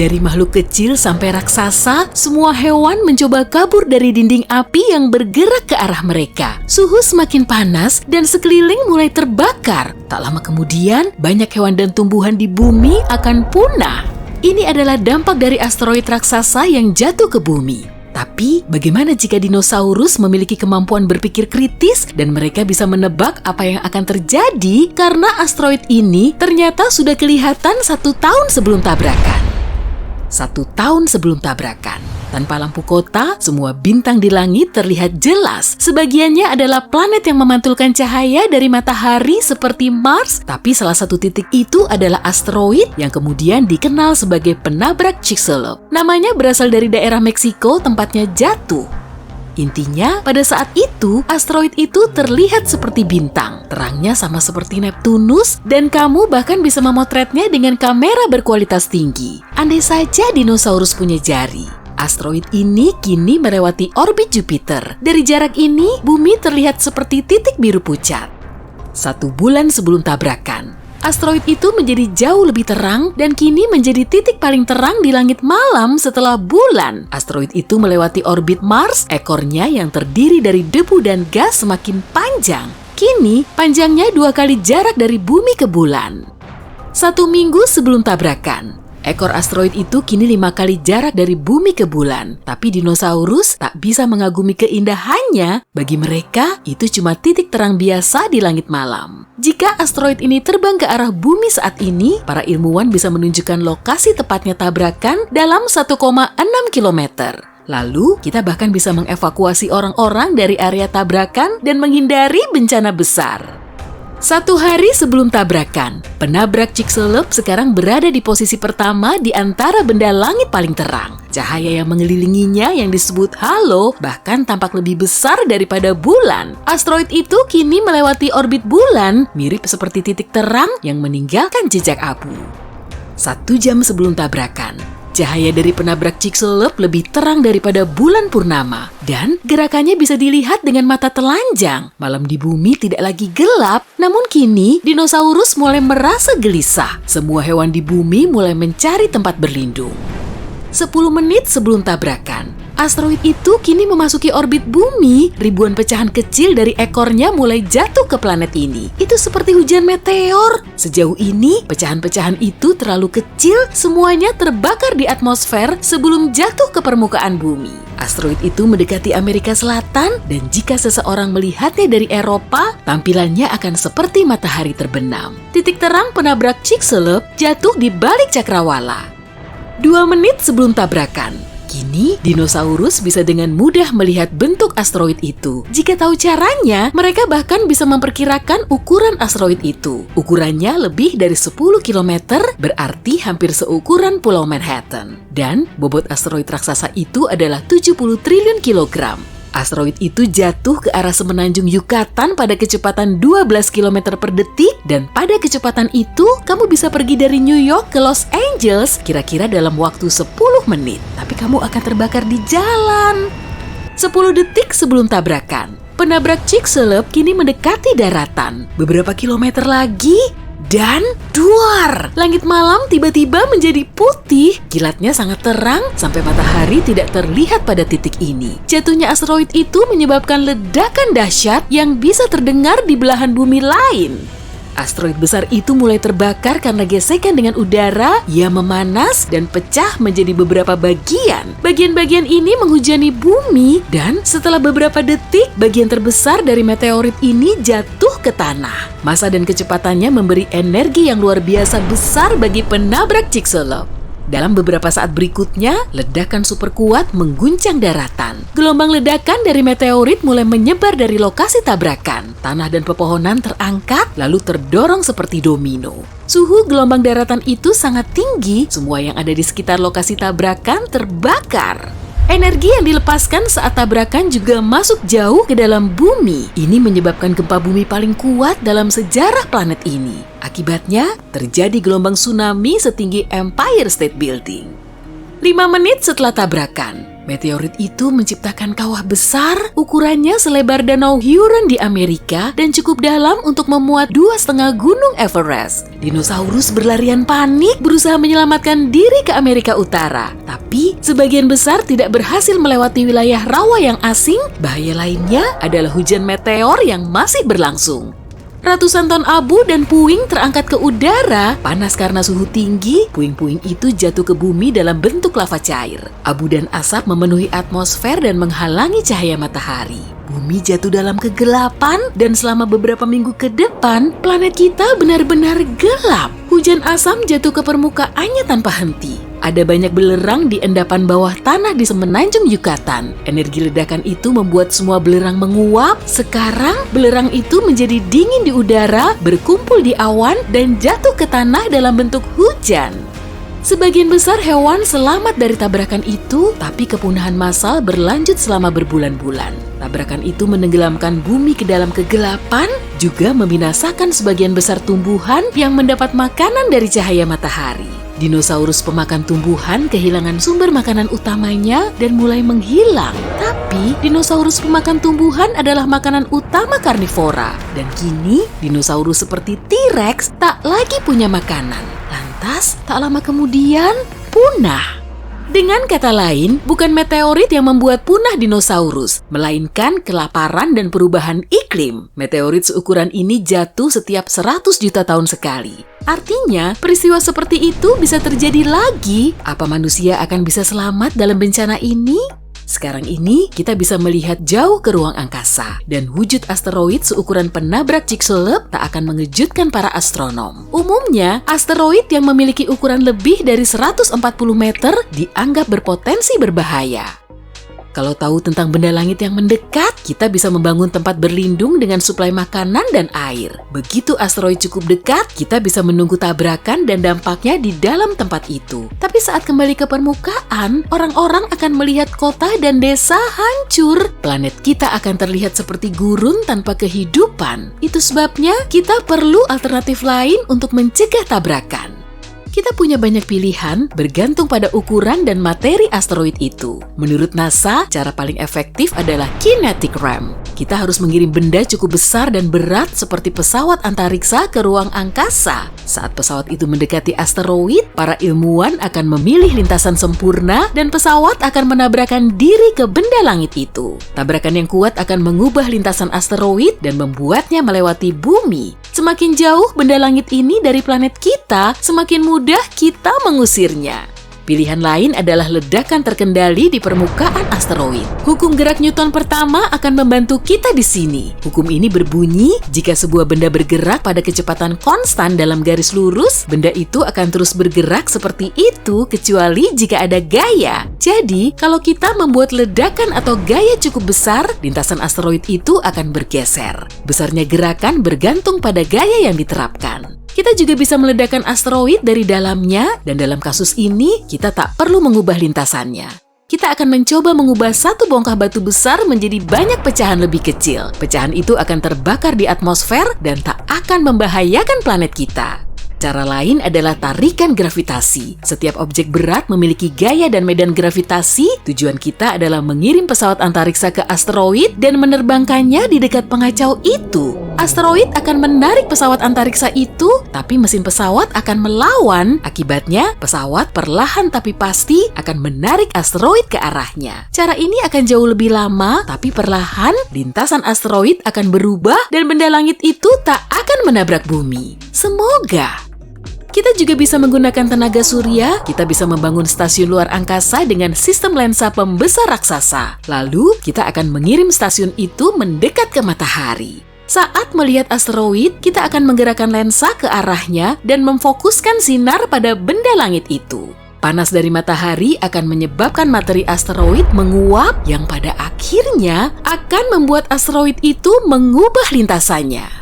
Dari makhluk kecil sampai raksasa, semua hewan mencoba kabur dari dinding api yang bergerak ke arah mereka. Suhu semakin panas dan sekeliling mulai terbakar. Tak lama kemudian, banyak hewan dan tumbuhan di bumi akan punah. Ini adalah dampak dari asteroid raksasa yang jatuh ke bumi. Tapi, bagaimana jika dinosaurus memiliki kemampuan berpikir kritis dan mereka bisa menebak apa yang akan terjadi karena asteroid ini ternyata sudah kelihatan 1 tahun sebelum tabrakan? 1 tahun sebelum tabrakan. Tanpa lampu kota, semua bintang di langit terlihat jelas. Sebagiannya adalah planet yang memantulkan cahaya dari matahari seperti Mars, tapi salah satu titik itu adalah asteroid yang kemudian dikenal sebagai penabrak Chicxulub. Namanya berasal dari daerah Meksiko tempatnya jatuh. Intinya, pada saat itu, asteroid itu terlihat seperti bintang. Terangnya sama seperti Neptunus, dan kamu bahkan bisa memotretnya dengan kamera berkualitas tinggi. Andai saja dinosaurus punya jari. Asteroid ini kini melewati orbit Jupiter. Dari jarak ini, bumi terlihat seperti titik biru pucat. 1 bulan sebelum tabrakan, asteroid itu menjadi jauh lebih terang dan kini menjadi titik paling terang di langit malam setelah bulan. Asteroid itu melewati orbit Mars, ekornya yang terdiri dari debu dan gas semakin panjang. Kini, panjangnya 2 kali jarak dari bumi ke bulan. 1 minggu sebelum tabrakan, ekor asteroid itu kini 5 kali jarak dari bumi ke bulan. Tapi dinosaurus tak bisa mengagumi keindahannya. Bagi mereka, itu cuma titik terang biasa di langit malam. Jika asteroid ini terbang ke arah bumi saat ini, para ilmuwan bisa menunjukkan lokasi tepatnya tabrakan dalam 1,6 km. Lalu, kita bahkan bisa mengevakuasi orang-orang dari area tabrakan dan menghindari bencana besar. 1 hari sebelum tabrakan, penabrak Chicxulub sekarang berada di posisi pertama di antara benda langit paling terang. Cahaya yang mengelilinginya yang disebut halo bahkan tampak lebih besar daripada bulan. Asteroid itu kini melewati orbit bulan, mirip seperti titik terang yang meninggalkan jejak abu. 1 jam sebelum tabrakan, cahaya dari penabrak Chicxulub lebih terang daripada bulan purnama. Dan gerakannya bisa dilihat dengan mata telanjang. Malam di bumi tidak lagi gelap, namun kini dinosaurus mulai merasa gelisah. Semua hewan di bumi mulai mencari tempat berlindung. 10 menit sebelum tabrakan, asteroid itu kini memasuki orbit bumi. Ribuan pecahan kecil dari ekornya mulai jatuh ke planet ini. Itu seperti hujan meteor. Sejauh ini, pecahan-pecahan itu terlalu kecil, semuanya terbakar di atmosfer sebelum jatuh ke permukaan bumi. Asteroid itu mendekati Amerika Selatan, dan jika seseorang melihatnya dari Eropa, tampilannya akan seperti matahari terbenam. Titik terang penabrak Chicxulub jatuh di balik cakrawala. 2 menit sebelum tabrakan, kini dinosaurus bisa dengan mudah melihat bentuk asteroid itu. Jika tahu caranya, mereka bahkan bisa memperkirakan ukuran asteroid itu. Ukurannya lebih dari 10 km, berarti hampir seukuran Pulau Manhattan. Dan bobot asteroid raksasa itu adalah 70 triliun kilogram. Asteroid itu jatuh ke arah semenanjung Yucatan pada kecepatan 12 km per detik, dan pada kecepatan itu kamu bisa pergi dari New York ke Los Angeles kira-kira dalam waktu 10 menit. Tapi kamu akan terbakar di jalan. 10 detik sebelum tabrakan, penabrak Chicxulub kini mendekati daratan. Beberapa kilometer lagi, dan duar! Langit malam tiba-tiba menjadi putih. Kilatnya sangat terang sampai matahari tidak terlihat pada titik ini. Jatuhnya asteroid itu menyebabkan ledakan dahsyat yang bisa terdengar di belahan bumi lain. Asteroid besar itu mulai terbakar karena gesekan dengan udara, ia memanas dan pecah menjadi beberapa bagian. Bagian-bagian ini menghujani bumi, dan setelah beberapa detik, bagian terbesar dari meteorit ini jatuh ke tanah. Massa dan kecepatannya memberi energi yang luar biasa besar bagi penabrak Chicxulub. Dalam beberapa saat berikutnya, ledakan super kuat mengguncang daratan. Gelombang ledakan dari meteorit mulai menyebar dari lokasi tabrakan. Tanah dan pepohonan terangkat, lalu terdorong seperti domino. Suhu gelombang daratan itu sangat tinggi, semua yang ada di sekitar lokasi tabrakan terbakar. Energi yang dilepaskan saat tabrakan juga masuk jauh ke dalam bumi. Ini menyebabkan gempa bumi paling kuat dalam sejarah planet ini. Akibatnya, terjadi gelombang tsunami setinggi Empire State Building. 5 menit setelah tabrakan, Meteorit itu menciptakan kawah besar, ukurannya selebar danau Huron di Amerika dan cukup dalam untuk memuat 2,5 gunung Everest. Dinosaurus berlarian panik berusaha menyelamatkan diri ke Amerika Utara. Tapi sebagian besar tidak berhasil melewati wilayah rawa yang asing. Bahaya lainnya adalah hujan meteor yang masih berlangsung. Ratusan ton abu dan puing terangkat ke udara. Panas karena suhu tinggi, puing-puing itu jatuh ke bumi dalam bentuk lava cair. Abu dan asap memenuhi atmosfer dan menghalangi cahaya matahari. Bumi jatuh dalam kegelapan dan selama beberapa minggu ke depan, planet kita benar-benar gelap. Hujan asam jatuh ke permukaannya tanpa henti. Ada banyak belerang di endapan bawah tanah di semenanjung Yucatan. Energi ledakan itu membuat semua belerang menguap. Sekarang, belerang itu menjadi dingin di udara, berkumpul di awan, dan jatuh ke tanah dalam bentuk hujan. Sebagian besar hewan selamat dari tabrakan itu, tapi kepunahan massal berlanjut selama berbulan-bulan. Tabrakan itu menenggelamkan bumi ke dalam kegelapan, juga membinasakan sebagian besar tumbuhan yang mendapat makanan dari cahaya matahari. Dinosaurus pemakan tumbuhan kehilangan sumber makanan utamanya dan mulai menghilang. Tapi, dinosaurus pemakan tumbuhan adalah makanan utama karnivora. Dan kini, dinosaurus seperti T-Rex tak lagi punya makanan. Lantas, tak lama kemudian, punah. Dengan kata lain, bukan meteorit yang membuat punah dinosaurus, melainkan kelaparan dan perubahan iklim. Meteorit seukuran ini jatuh setiap 100 juta tahun sekali. Artinya, peristiwa seperti itu bisa terjadi lagi. Apa manusia akan bisa selamat dalam bencana ini? Sekarang ini, kita bisa melihat jauh ke ruang angkasa, dan wujud asteroid seukuran penabrak Chicxulub tak akan mengejutkan para astronom. Umumnya, asteroid yang memiliki ukuran lebih dari 140 meter dianggap berpotensi berbahaya. Kalau tahu tentang benda langit yang mendekat, kita bisa membangun tempat berlindung dengan suplai makanan dan air. Begitu asteroid cukup dekat, kita bisa menunggu tabrakan dan dampaknya di dalam tempat itu. Tapi saat kembali ke permukaan, orang-orang akan melihat kota dan desa hancur. Planet kita akan terlihat seperti gurun tanpa kehidupan. Itu sebabnya kita perlu alternatif lain untuk mencegah tabrakan. Kita punya banyak pilihan bergantung pada ukuran dan materi asteroid itu. Menurut NASA, cara paling efektif adalah kinetic ramp. Kita harus mengirim benda cukup besar dan berat seperti pesawat antariksa ke ruang angkasa. Saat pesawat itu mendekati asteroid, para ilmuwan akan memilih lintasan sempurna dan pesawat akan menabrakkan diri ke benda langit itu. Tabrakan yang kuat akan mengubah lintasan asteroid dan membuatnya melewati bumi. Semakin jauh benda langit ini dari planet kita, semakin mudah kita mengusirnya. Pilihan lain adalah ledakan terkendali di permukaan asteroid. Hukum gerak Newton pertama akan membantu kita di sini. Hukum ini berbunyi, jika sebuah benda bergerak pada kecepatan konstan dalam garis lurus, benda itu akan terus bergerak seperti itu kecuali jika ada gaya. Jadi, kalau kita membuat ledakan atau gaya cukup besar, lintasan asteroid itu akan bergeser. Besarnya gerakan bergantung pada gaya yang diterapkan. Kita juga bisa meledakkan asteroid dari dalamnya, dan dalam kasus ini, kita tak perlu mengubah lintasannya. Kita akan mencoba mengubah satu bongkah batu besar menjadi banyak pecahan lebih kecil. Pecahan itu akan terbakar di atmosfer dan tak akan membahayakan planet kita. Cara lain adalah tarikan gravitasi. Setiap objek berat memiliki gaya dan medan gravitasi. Tujuan kita adalah mengirim pesawat antariksa ke asteroid dan menerbangkannya di dekat pengacau itu. Asteroid akan menarik pesawat antariksa itu, tapi mesin pesawat akan melawan. Akibatnya, pesawat perlahan tapi pasti akan menarik asteroid ke arahnya. Cara ini akan jauh lebih lama, tapi perlahan lintasan asteroid akan berubah dan benda langit itu tak akan menabrak bumi. Semoga. Kita juga bisa menggunakan tenaga surya, kita bisa membangun stasiun luar angkasa dengan sistem lensa pembesar raksasa. Lalu, kita akan mengirim stasiun itu mendekat ke matahari. Saat melihat asteroid, kita akan menggerakkan lensa ke arahnya dan memfokuskan sinar pada benda langit itu. Panas dari matahari akan menyebabkan materi asteroid menguap yang pada akhirnya akan membuat asteroid itu mengubah lintasannya.